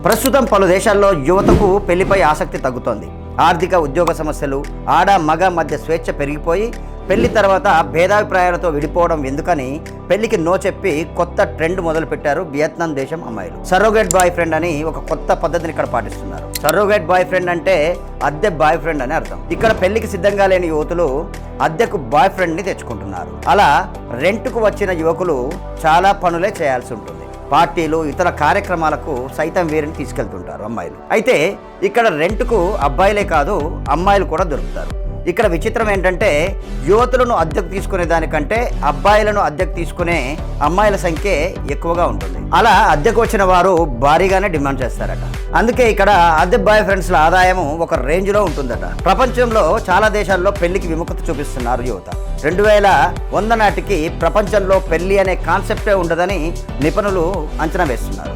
ప్రస్తుతం పలు దేశాల్లో యువతకు పెళ్లిపై ఆసక్తి తగ్గుతోంది. ఆర్థిక ఉద్యోగ సమస్యలు, ఆడ మగ మధ్య స్వేచ్ఛ పెరిగిపోయి పెళ్లి తర్వాత భేదాభిప్రాయాలతో విడిపోవడం ఎందుకని పెళ్లికి నో చెప్పి కొత్త ట్రెండ్ మొదలుపెట్టారు వియత్నాం దేశం అమ్మాయిలు. సరోగేట్ బాయ్ ఫ్రెండ్ అని ఒక కొత్త పద్ధతిని ఇక్కడ పాటిస్తున్నారు. సరోగేట్ బాయ్ ఫ్రెండ్ అంటే అద్దె బాయ్ ఫ్రెండ్ అని అర్థం. ఇక్కడ పెళ్లికి సిద్ధంగా లేని యువతులు అద్దెకు బాయ్ ఫ్రెండ్ని తెచ్చుకుంటున్నారు. అలా రెంట్కు వచ్చిన యువకులు చాలా పనులే చేయాల్సి ఉంటుంది. పార్టీలు, ఇతర కార్యక్రమాలకు సైతం వీరిని తీసుకెళ్తుంటారు అమ్మాయిలు. అయితే ఇక్కడ రెంట్కు అబ్బాయిలే కాదు, అమ్మాయిలు కూడా దొరుకుతారు. ఇక్కడ విచిత్రం ఏంటంటే యువతులను అద్దెకు తీసుకునే దానికంటే అబ్బాయిలను అద్దెకు తీసుకునే అమ్మాయిల సంఖ్య ఎక్కువగా ఉంటుంది. అలా అద్దెకు వచ్చిన వారు భారీగానే డిమాండ్ చేస్తారట. అందుకే ఇక్కడ అద్దె బాయ్ ఫ్రెండ్స్ల ఆదాయం ఒక రేంజ్లో ఉంటుందట. ప్రపంచంలో చాలా దేశాల్లో పెళ్లికి విముఖత చూపిస్తున్నారు యువత. 2100 నాటికి ప్రపంచంలో పెళ్లి అనే కాన్సెప్టే ఉండదని నిపుణులు అంచనా వేస్తున్నారు.